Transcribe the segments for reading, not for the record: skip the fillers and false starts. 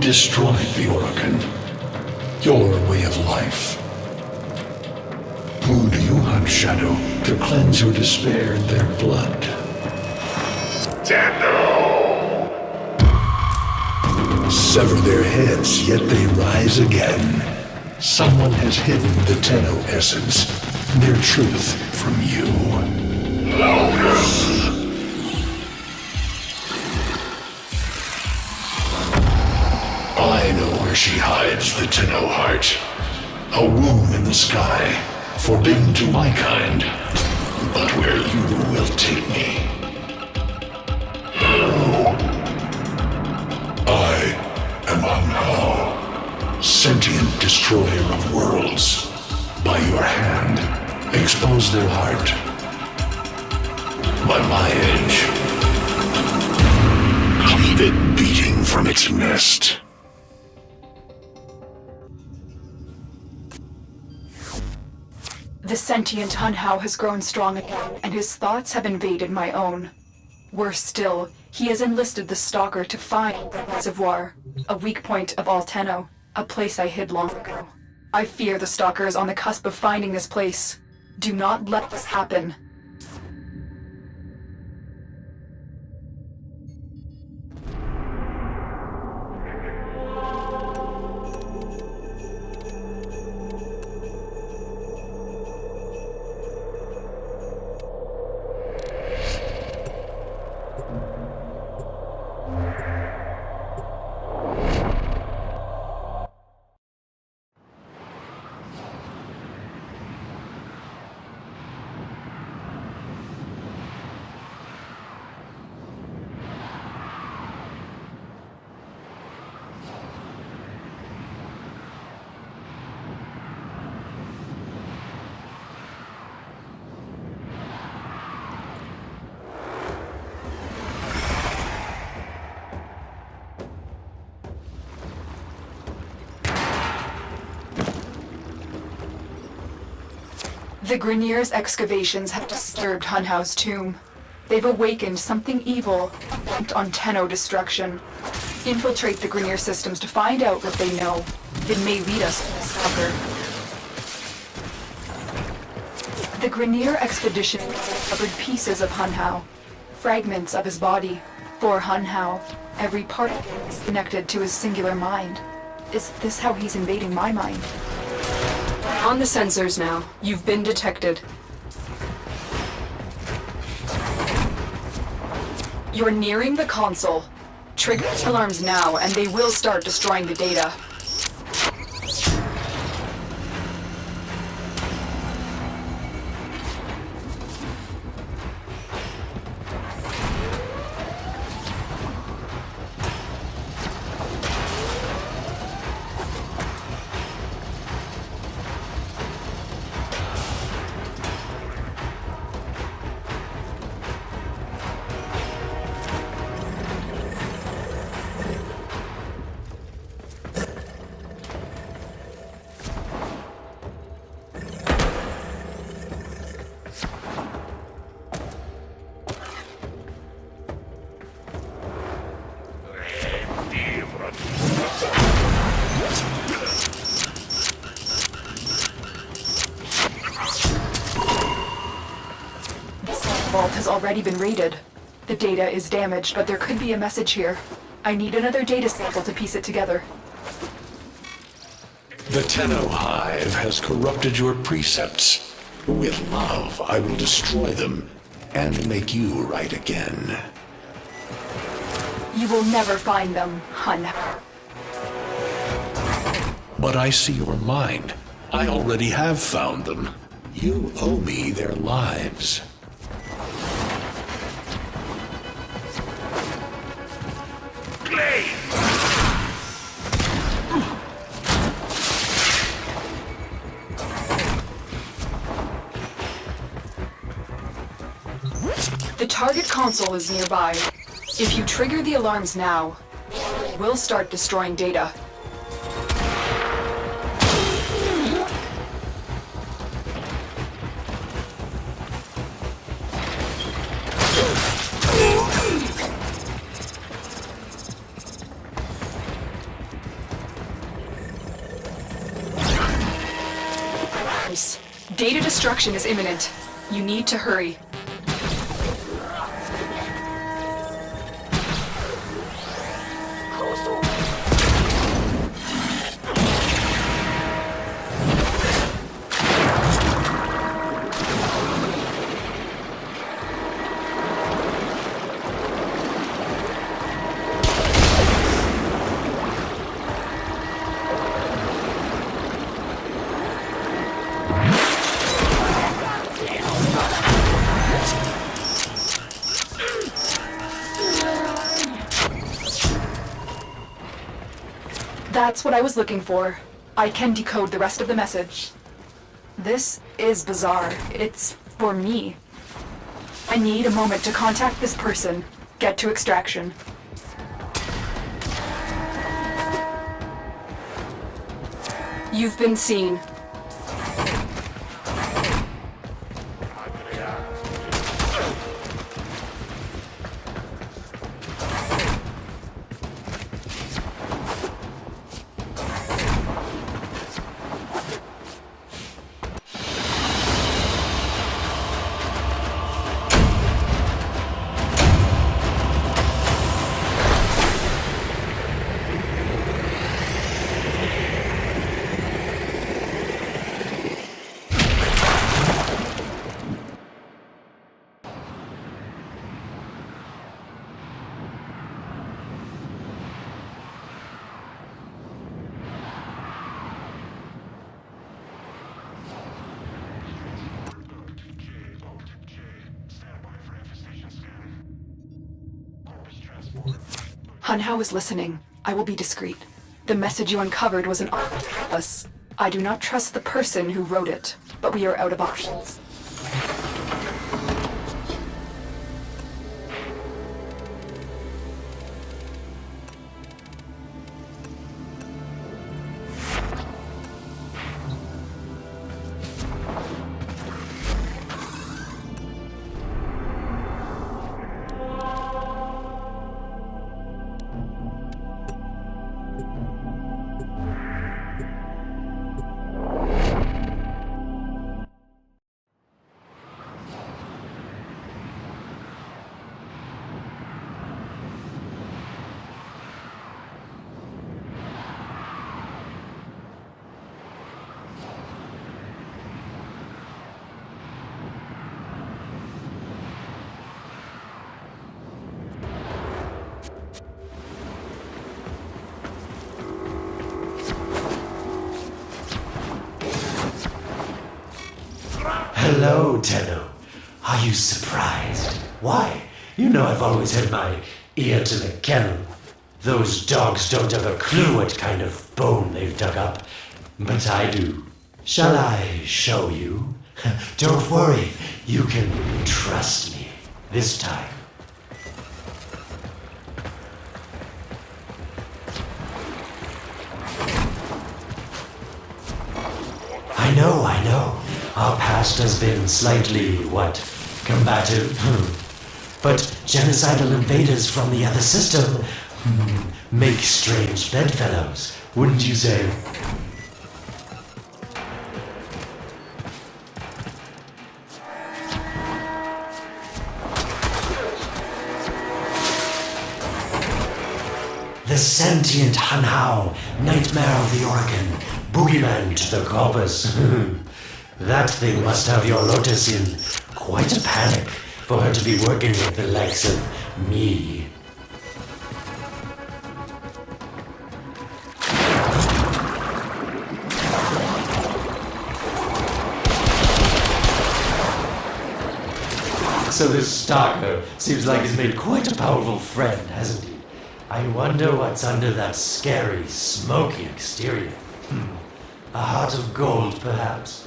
destroyed the Organ, your way of life. Who do you hunt, Shadow, to cleanse your despair in their blood? Sever their heads, yet they rise again. Someone has hidden the Tenno essence, their truth from you. Loudest! I know where she hides the Tenno heart. A womb in the sky, forbidden to my kind, but where you will take me. I am Hunhao, sentient destroyer of worlds. By your hand, expose their heart. By my edge, cleave it beating from its nest. The sentient Hunhao has grown strong again, and his thoughts have invaded my own. Worse still, he has enlisted the Stalker to find the reservoir, a weak point of all Tenno, a place I hid long ago. I fear the Stalker is on the cusp of finding this place. Do not let this happen. The Grineer's excavations have disturbed Hunhao's tomb. They've awakened something evil bent on Tenno destruction. Infiltrate the Grineer systems to find out what they know. It may lead us to the Stalker. The Grineer expedition discovered pieces of Hunhao, fragments of his body. For Hunhao, every part of him is connected to his singular mind. Is this how he's invading my mind? On the sensors now. You've been detected. You're nearing the console. Trigger the alarms now, and they will start destroying the data. Vault has already been raided. The data is damaged, but there could be a message here. I need another data sample to piece it together. The Tenno Hive has corrupted your precepts. With love, I will destroy them and make you right again. You will never find them, Hunhao. But I see your mind. I already have found them. You owe me their lives. The target console is nearby. If you trigger the alarms now, we'll start destroying data. Destruction is imminent. You need to hurry. That's what I was looking for. I can decode the rest of the message. This is bizarre. It's for me. I need a moment to contact this person. Get to extraction. You've been seen. Hunhao is listening. I will be discreet. The message you uncovered was an offer to help us. I do not trust the person who wrote it, but we are out of options. Hello, Tenno. Are you surprised? Why? You know I've always had my ear to the kennel. Those dogs don't have a clue what kind of bone they've dug up, but I do. Shall I show you? Don't worry, you can trust me this time. I know. Our past has been slightly, combative? But genocidal invaders from the other system make strange bedfellows, wouldn't you say? The sentient Hunhao, nightmare of the Oregon, boogeyman to the corpus. That thing must have your Lotus in quite a panic for her to be working with the likes of me. So this stalker seems like he's made quite a powerful friend, hasn't he? I wonder what's under that scary, smoky exterior. A heart of gold, perhaps?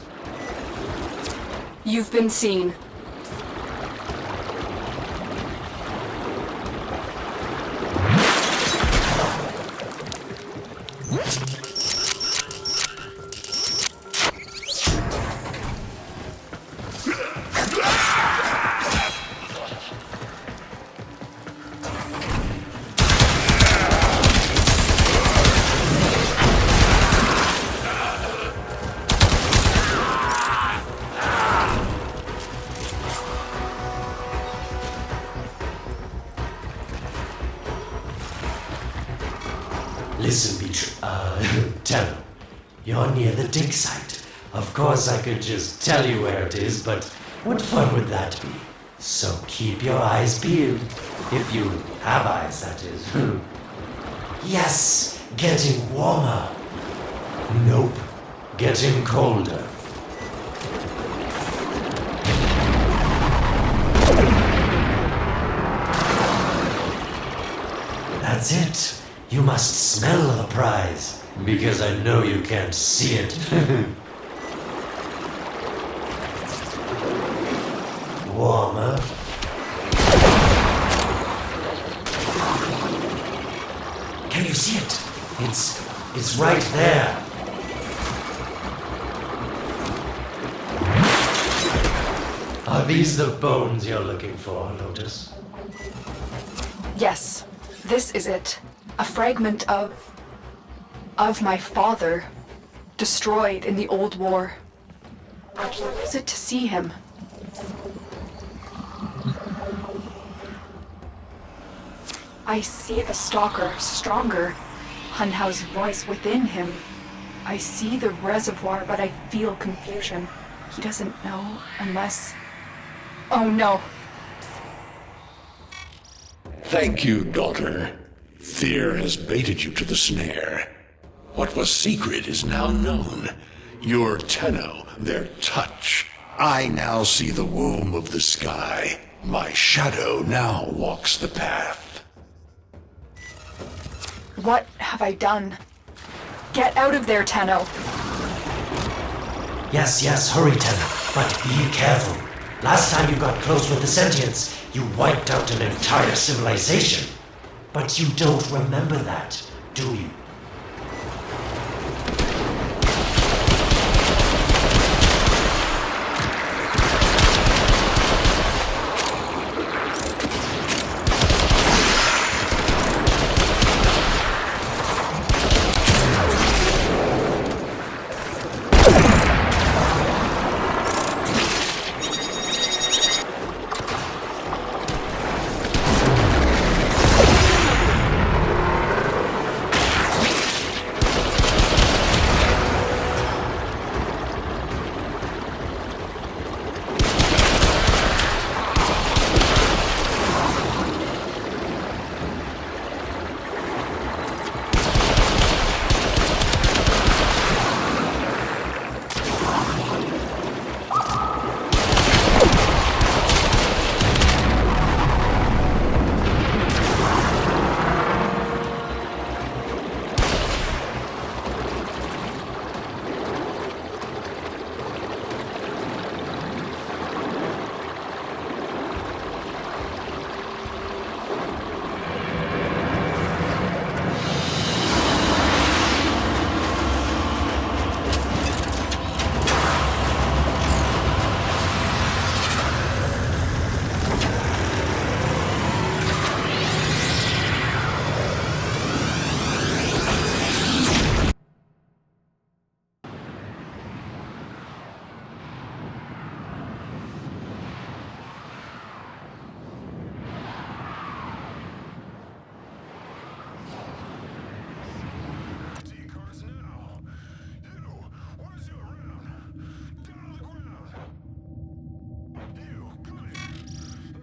You've been seen. Listen, Tello, you're near the dig site. Of course I could just tell you where it is, but what fun would that be? So keep your eyes peeled. If you have eyes, that is. Yes, getting warmer. Nope, getting colder. That's it. You must smell the prize, because I know you can't see it. Warmer. Can you see it? It's right there. Are these the bones you're looking for, Lotus? Yes, this is it. A fragment of my father, destroyed in the old war. I can use it to see him. I see the stalker stronger, Hunhow's voice within him. I see the reservoir, but I feel confusion. He doesn't know unless... Oh no. Thank you, daughter. Fear has baited you to the snare. What was secret is now known. Your Tenno, their touch. I now see the womb of the sky. My shadow now walks the path. What have I done? Get out of there, Tenno. Yes, hurry, Tenno. But be careful. Last time you got close with the sentients, you wiped out an entire civilization. But you don't remember that, do you?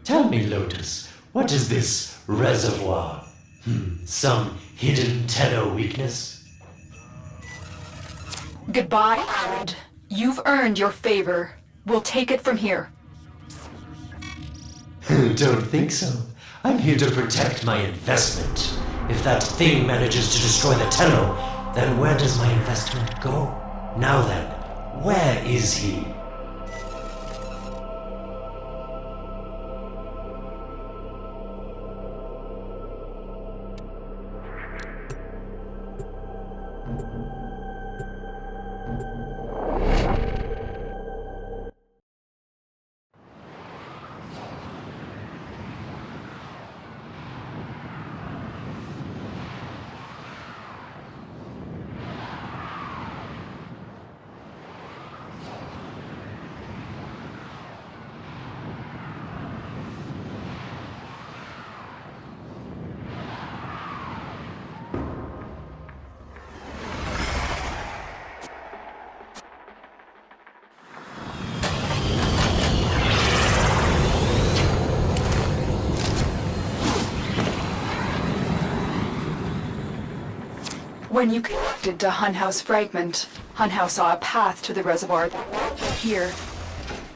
Tell me, Lotus, what is this reservoir? Some hidden Tenno weakness? Goodbye, Aaron. You've earned your favor. We'll take it from here. Don't think so. I'm here to protect my investment. If that thing manages to destroy the Tenno, then where does my investment go? Now then, where is he? When you connected to Hunhow's fragment, Hunhow saw a path to the reservoir that led him here.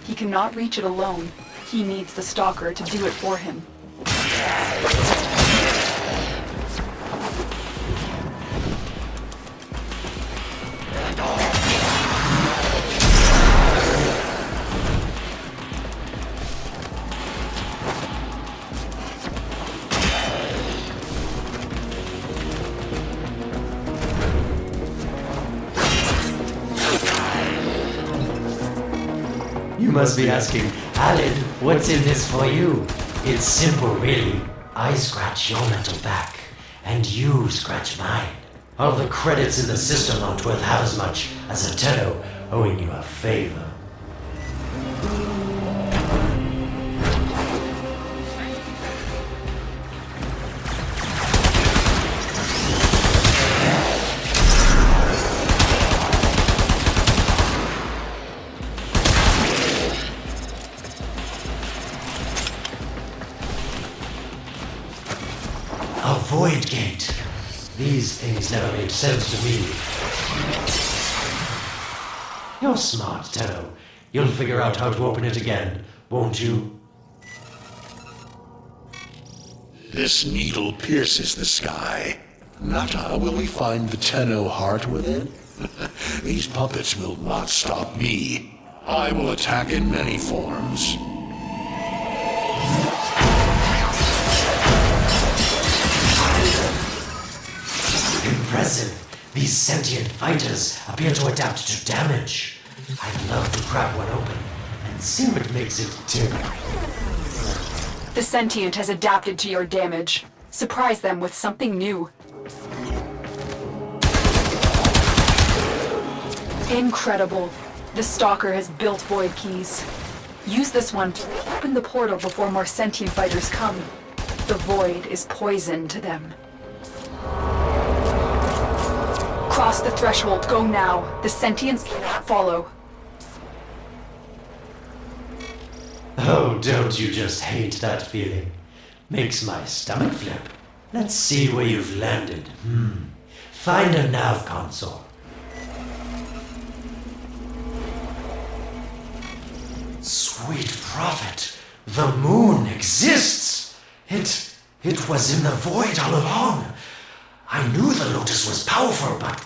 He cannot reach it alone. He needs the Stalker to do it for him. You must be asking, Alan, what's in this for you? It's simple, really. I scratch your mental back, and you scratch mine. All the credits in the system aren't worth half as much as a Tenno owing you a favor. A void gate. These things never made sense to me. You're smart, Tenno. You'll figure out how to open it again, won't you? This needle pierces the sky. Nata, will we find the Tenno heart within? These puppets will not stop me. I will attack in many forms. Impressive. These sentient fighters appear to adapt to damage. I'd love to crack one open and see what makes it tick. The sentient has adapted to your damage. Surprise them with something new. Incredible. The Stalker has built void keys. Use this one to open the portal before more sentient fighters come. The void is poison to them. Cross the threshold. Go now. The sentients cannot follow. Oh, don't you just hate that feeling? Makes my stomach flip. Let's see where you've landed. Find a nav console. Sweet prophet, the moon exists! It was in the void all along. I knew the Lotus was powerful, but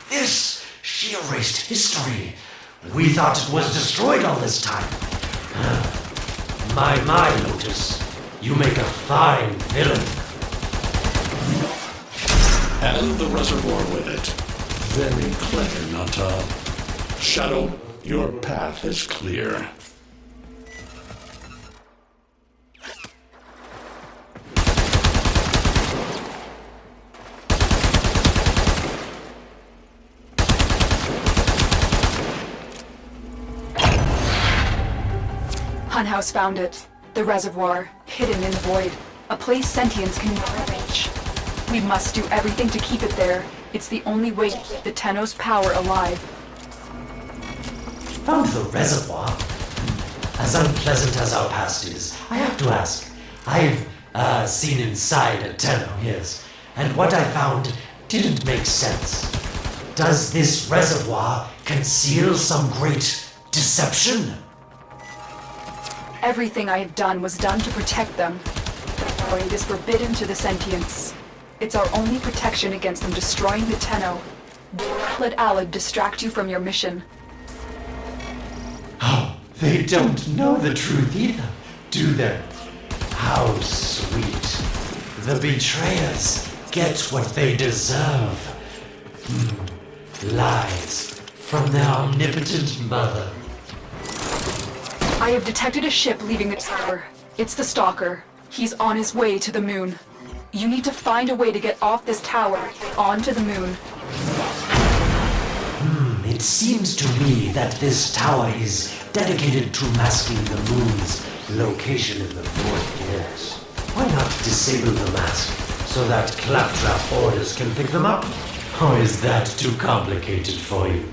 she erased history. We thought it was destroyed all this time. My, Lotus, you make a fine villain. And the reservoir with it. Very clever, Nata. Shadow, your path is clear. Hunhouse found it. The reservoir, hidden in the void. A place sentients can never reach. We must do everything to keep it there. It's the only way to keep the Tenno's power alive. Found the reservoir? As unpleasant as our past is, I have to ask. I've seen inside a Tenno, yes. And what I found didn't make sense. Does this reservoir conceal some great deception? Everything I have done was done to protect them. The void is forbidden to the sentients. It's our only protection against them destroying the Tenno. Do not let Alad distract you from your mission. Oh, they don't know the truth either, do they? How sweet. The betrayers get what they deserve. Lies from their omnipotent mother. I have detected a ship leaving the tower. It's the Stalker. He's on his way to the moon. You need to find a way to get off this tower, onto the moon. It seems to me that this tower is dedicated to masking the moon's location in the void. Yes. Why not disable the mask so that claptrap orders can pick them up? Or is that too complicated for you?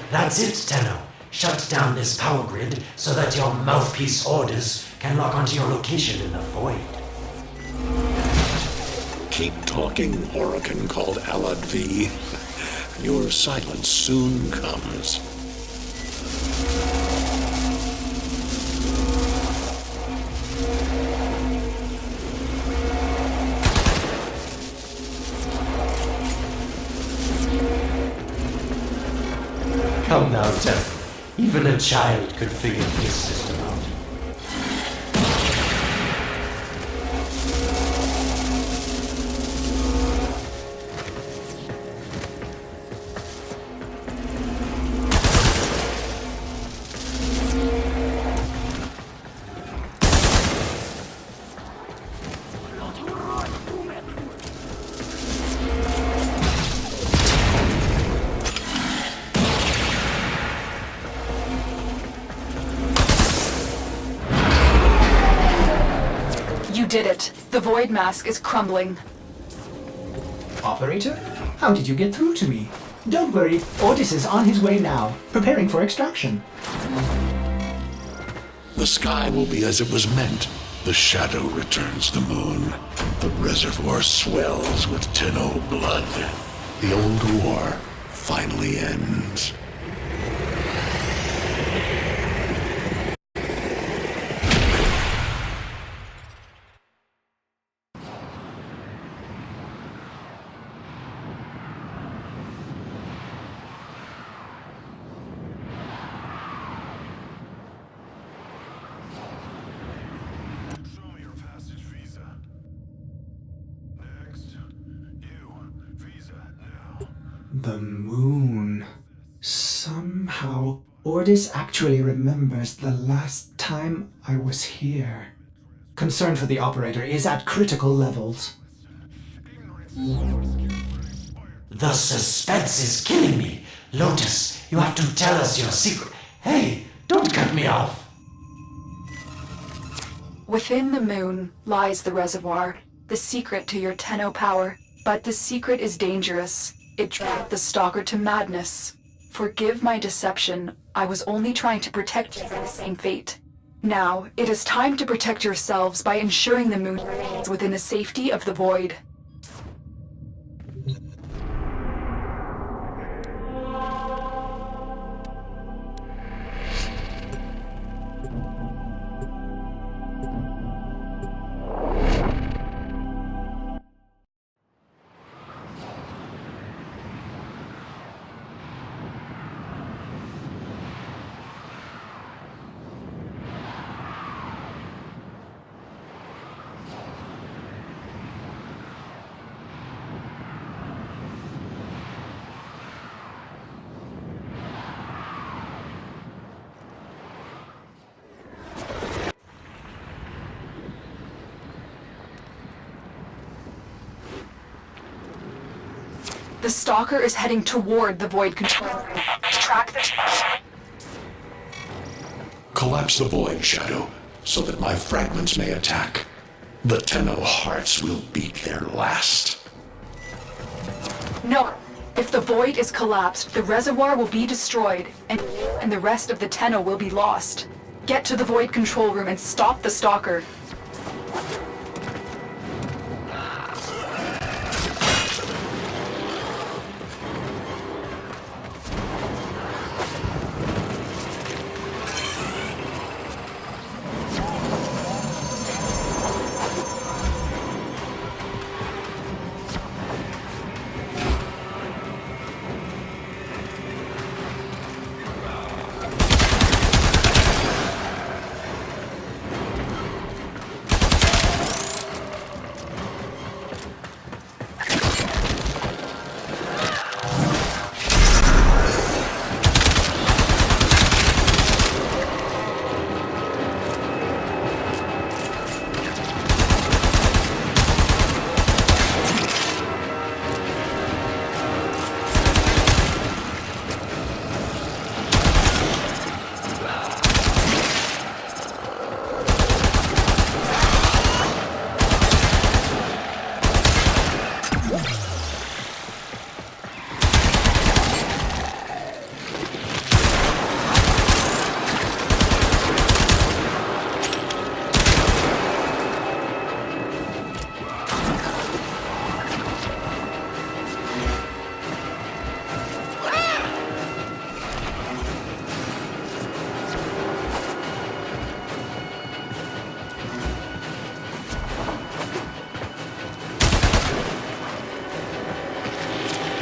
That's it, Tenno. shut down this power grid so that your mouthpiece orders can lock onto your location in the void. Keep talking, Orokin called Alad V. Your silence soon comes. Come now, Teth. Even a child could figure this system out. You did it. The void mask is crumbling. Operator? How did you get through to me? Don't worry, Otis is on his way now, preparing for extraction. The sky will be as it was meant. The shadow returns the moon. The reservoir swells with Tenno blood. The old war finally ends. Show me your passage visa. Next. You. Visa now. The moon. Somehow, Otis actually remembers the last time I was here. Concern for the operator is at critical levels. The suspense is killing me. Lotus, you have to tell us your secret. Hey, don't cut me off. Within the moon lies the reservoir, the secret to your Tenno power. But the secret is dangerous. It drove the Stalker to madness. Forgive my deception. I was only trying to protect you from the same fate. Now, it is time to protect yourselves by ensuring the moon remains within the safety of the void. The Stalker is heading toward the void control room. Track the... Collapse the void, Shadow, so that my fragments may attack. The Tenno hearts will beat their last. No. If the void is collapsed, the reservoir will be destroyed, and you and the rest of the Tenno will be lost. Get to the void control room and stop the Stalker.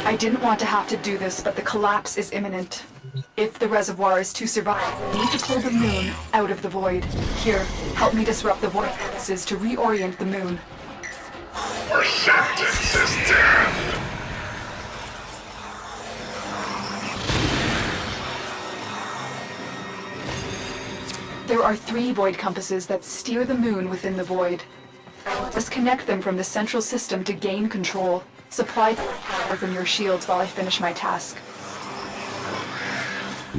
I didn't want to have to do this, but the collapse is imminent. If the reservoir is to survive, we need to pull the moon out of the void. Here, help me disrupt the void forces to reorient the moon. Your sentence is death. There are 3 void compasses that steer the moon within the void. Let's connect them from the central system to gain control. Supply power from your shields while I finish my task.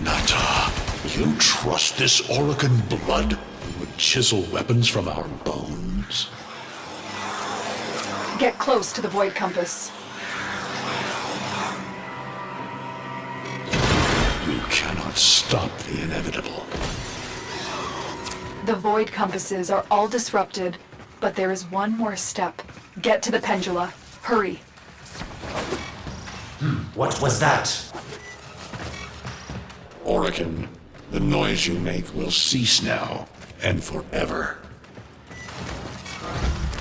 Nata, you trust this Orican blood who would chisel weapons from our bones? Get close to the void compass. You cannot stop the inevitable. The void compasses are all disrupted, but there is one more step. Get to the pendula. Hurry. What was that? Orican, the noise you make will cease now and forever.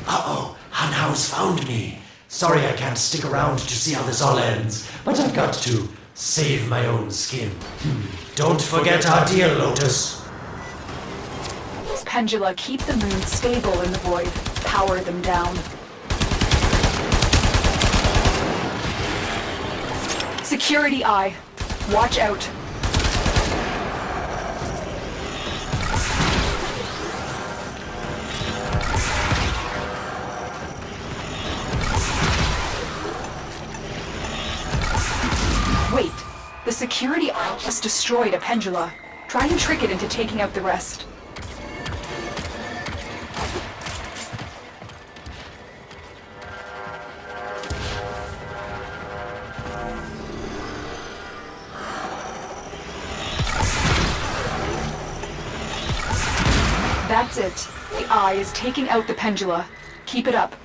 Uh-oh, Hanhau's found me. Sorry I can't stick around to see how this all ends, but I've got to save my own skin. Don't forget our deal, Lotus. Pendula, keep the moon stable in the void. Power them down. Security eye. Watch out. Wait. The security eye just destroyed a pendula. Try and trick it into taking out the rest. That's it. The eye is taking out the pendula. Keep it up.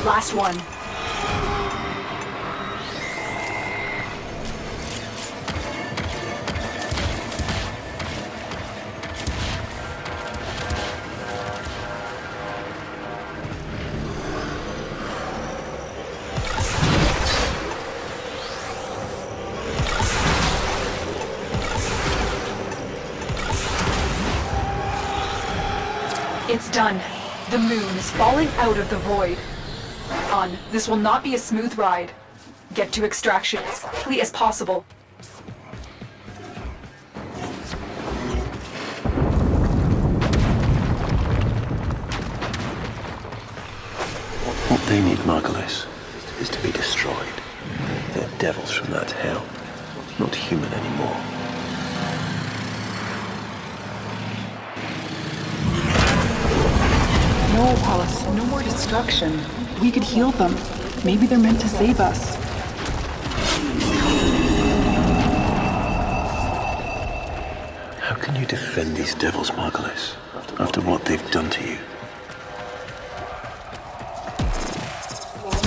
Last one. It's done. The moon is falling out of the void. This will not be a smooth ride. Get to extraction as quickly as possible. What they need, Margulis, is to be destroyed. They're devils from that hell, not human anymore. No, Alice, no more destruction. We could heal them. Maybe they're meant to save us. How can you defend these devils, Margulis, after what they've done to you?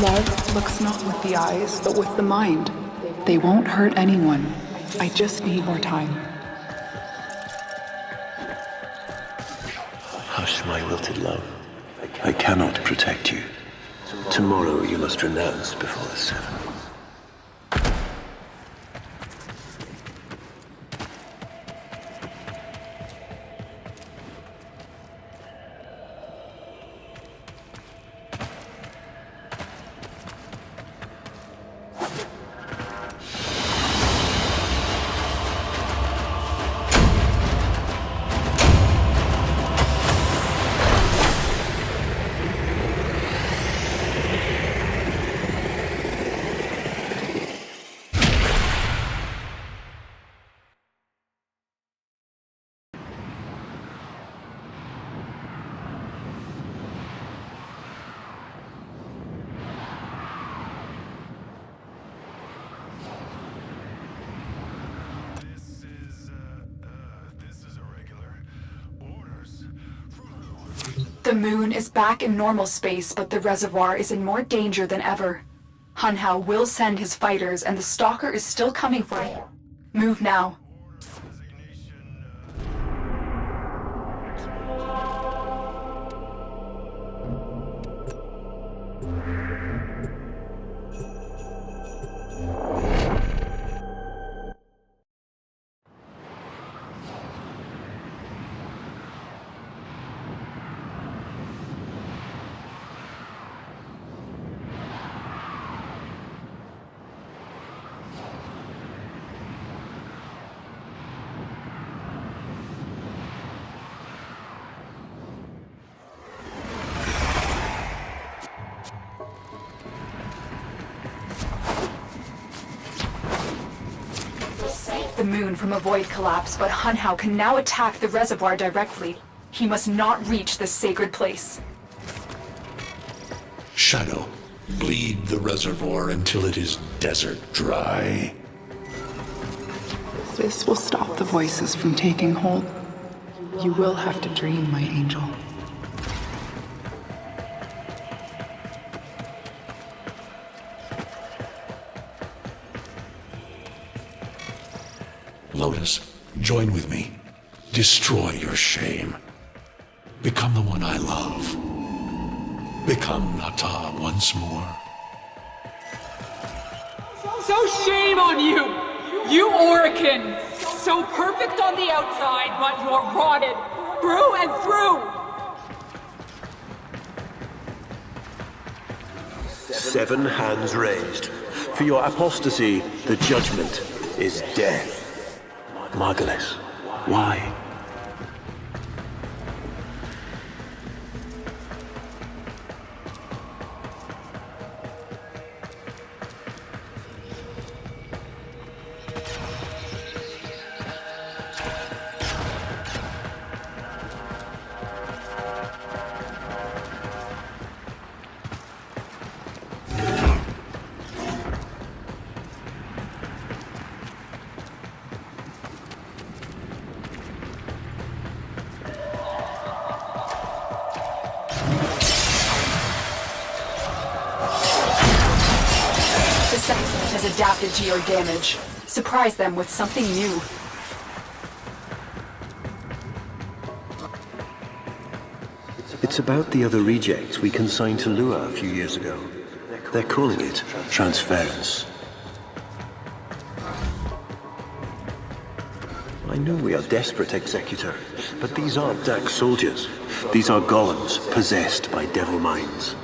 Love looks not with the eyes, but with the mind. They won't hurt anyone. I just need more time. Hush, my wilted love. I cannot protect you. Tomorrow you must renounce before the 7. The moon is back in normal space, but the reservoir is in more danger than ever. Hunhao will send his fighters, and the Stalker is still coming for him. Move now. The moon from a void collapse, but Hunhao can now attack the reservoir directly. He must not reach this sacred place. Shadow, bleed the reservoir until it is desert dry. This will stop the voices from taking hold. You will have to dream, my angel. Lotus, join with me. Destroy your shame. Become the one I love. Become Nata once more. So shame on you! You Orican! So perfect on the outside, but you're rotted through and through! Seven hands raised. For your apostasy, the judgment is death. Margulis, why? The Sentinel has adapted to your damage. Surprise them with something new. It's about the other rejects we consigned to Lua a few years ago. They're calling it transference. I know we are desperate, Executor, but these aren't Dak soldiers. These are golems possessed by devil minds.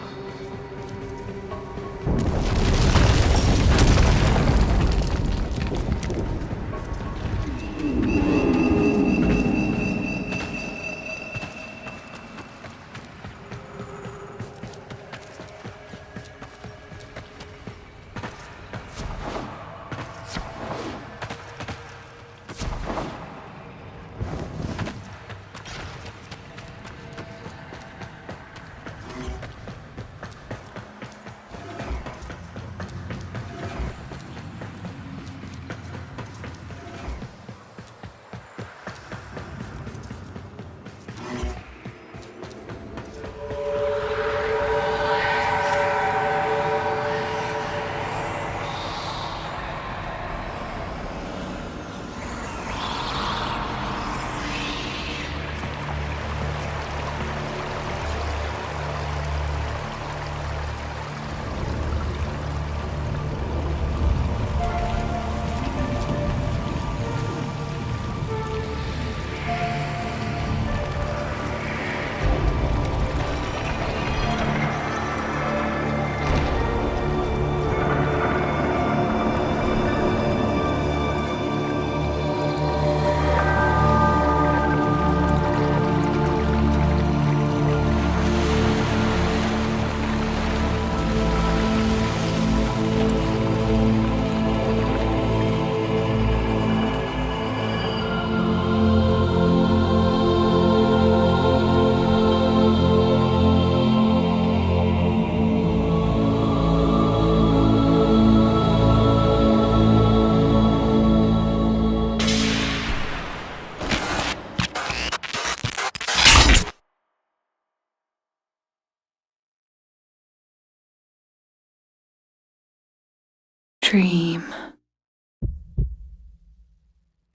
dream.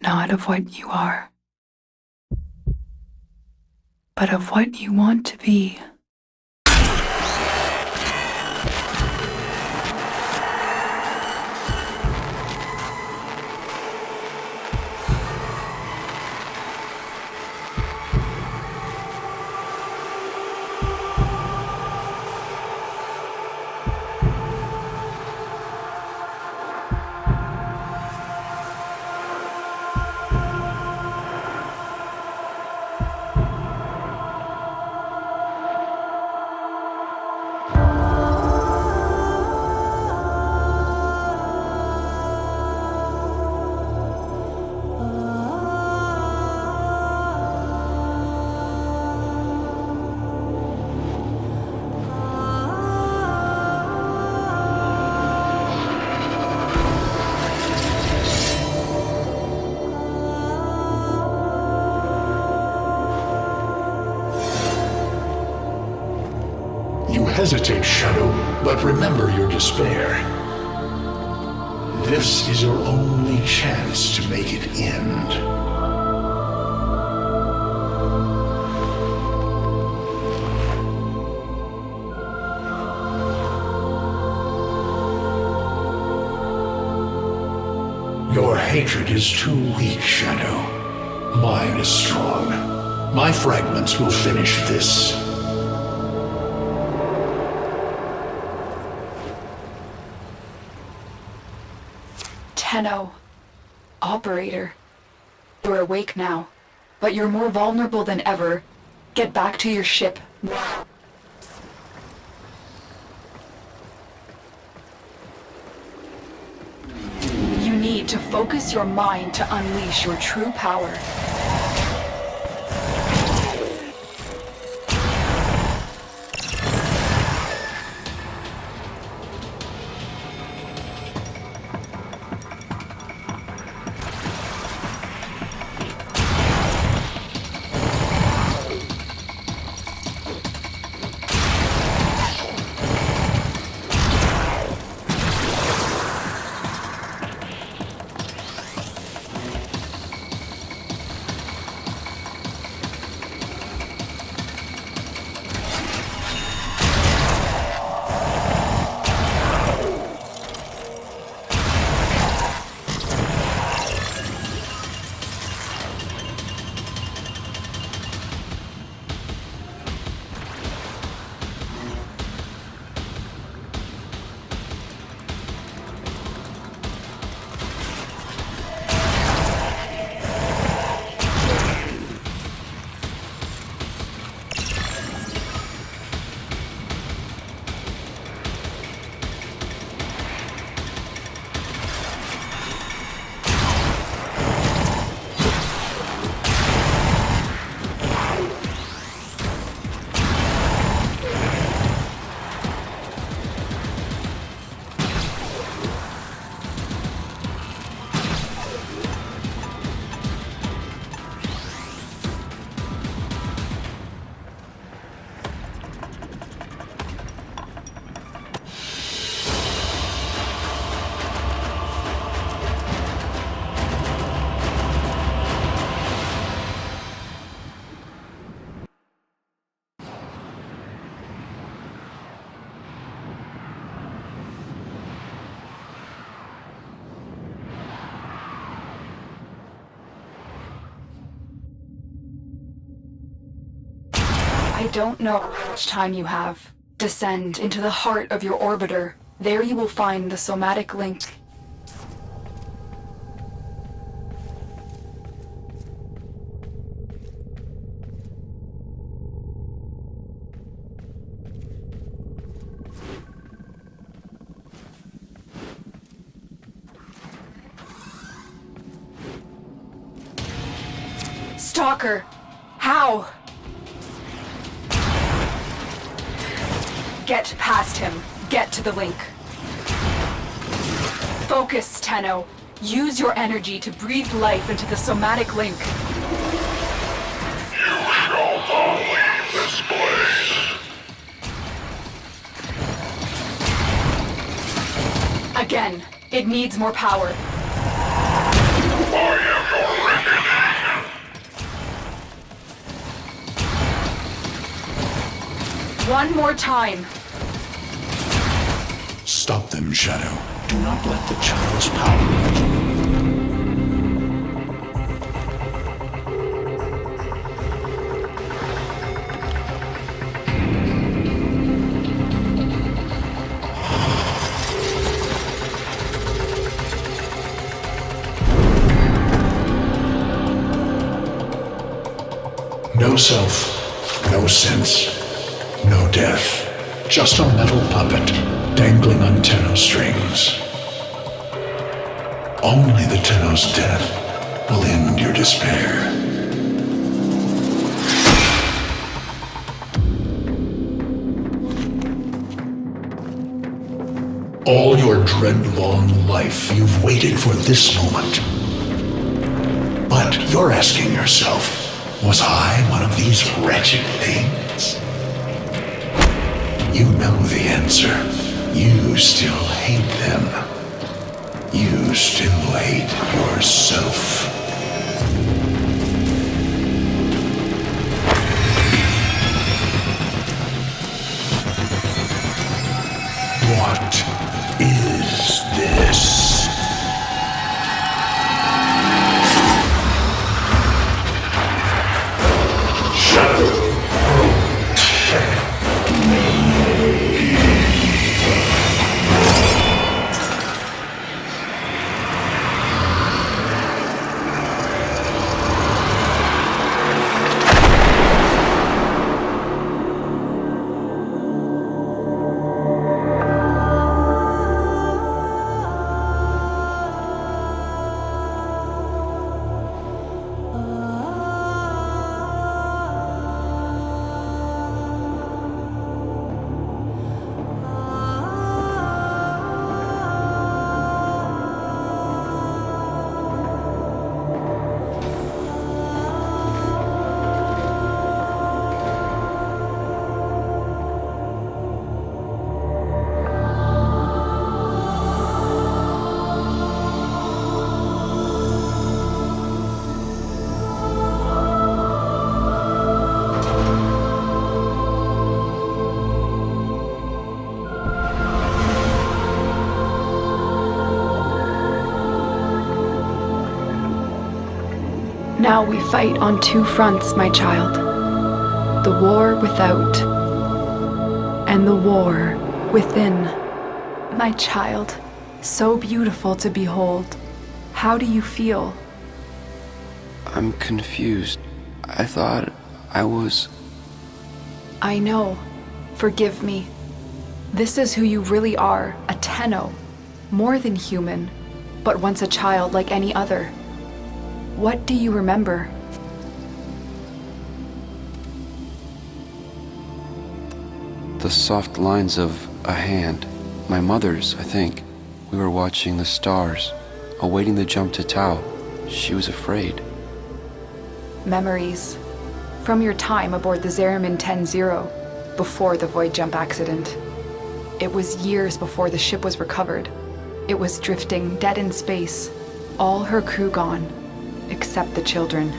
Not of what you are, but of what you want to be. You hesitate, Shadow, but remember your despair. This is your only chance to make it end. Your hatred is too weak, Shadow. Mine is strong. My fragments will finish this. Tenno. Operator. You're awake now, but you're more vulnerable than ever. Get back to your ship now. You need to focus your mind to unleash your true power. I don't know how much time you have. Descend into the heart of your orbiter. There you will find the somatic link. Stalker! How? Get past him. Get to the link. Focus, Tenno. Use your energy to breathe life into the somatic link. You shall not leave this place. Again. It needs more power. One more time. Stop them, Shadow. Do not let the child's power. No self, no sense, no death. Just a metal puppet dangling on Tenno strings. Only the Tenno's death will end your despair. All your dread-long life, you've waited for this moment. But you're asking yourself, was I one of these wretched things? You know the answer. You still hate them. You still hate yourself. What is this? Now we fight on two fronts, my child. The war without, and the war within. My child, so beautiful to behold. How do you feel? I'm confused. I thought I was... I know. Forgive me. This is who you really are, a Tenno. More than human, but once a child like any other. What do you remember? The soft lines of a hand. My mother's, I think. We were watching the stars, awaiting the jump to Tau. She was afraid. Memories. From your time aboard the Zariman 10-0, before the void jump accident. It was years before the ship was recovered. It was drifting dead in space. All her crew gone, except the children.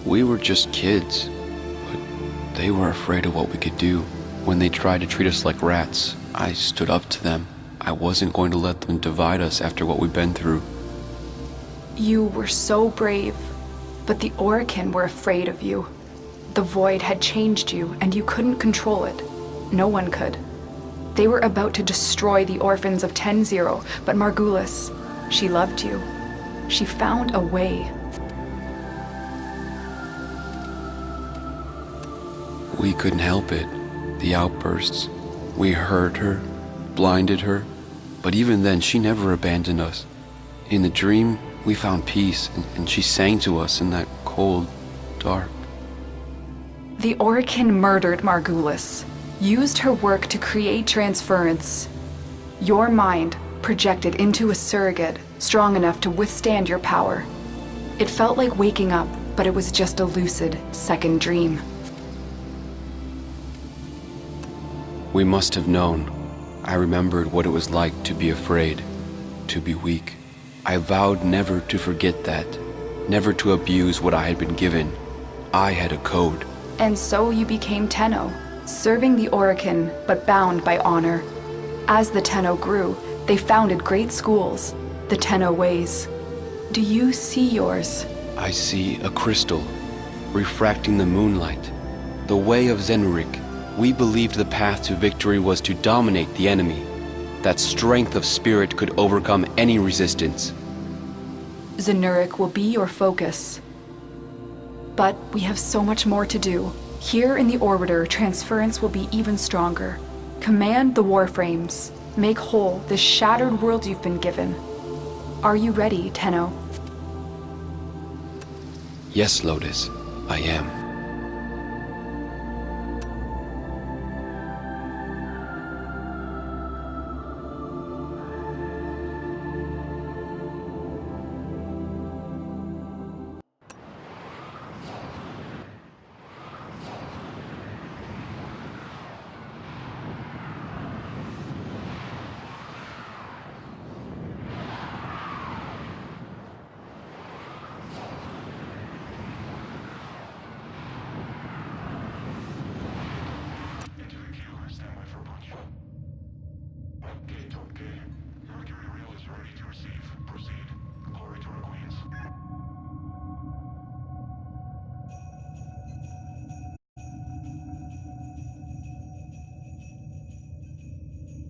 We were just kids, but they were afraid of what we could do. When they tried to treat us like rats, I stood up to them. I wasn't going to let them divide us after what we've been through. You were so brave, but the Orokin were afraid of you. The void had changed you, and you couldn't control it. No one could. They were about to destroy the orphans of 10-0, but Margulis, she loved you. She found a way. We couldn't help it. The outbursts. We hurt her, blinded her, but even then she never abandoned us. In the dream, we found peace, and she sang to us in that cold, dark. The Orokin murdered Margulis, used her work to create transference. Your mind projected into a surrogate strong enough to withstand your power. It felt like waking up, but it was just a lucid second dream. We must have known. I remembered what it was like to be afraid, to be weak. I vowed never to forget that, never to abuse what I had been given. I had a code. And so you became Tenno, serving the Orokin, but bound by honor. As the Tenno grew, they founded great schools, the Tenno ways. Do you see yours? I see a crystal, refracting the moonlight. The way of Zenurik. We believed the path to victory was to dominate the enemy. That strength of spirit could overcome any resistance. Zenurik will be your focus. But we have so much more to do. Here in the Orbiter, transference will be even stronger. Command the Warframes. Make whole this shattered world you've been given. Are you ready, Tenno? Yes, Lotus, I am.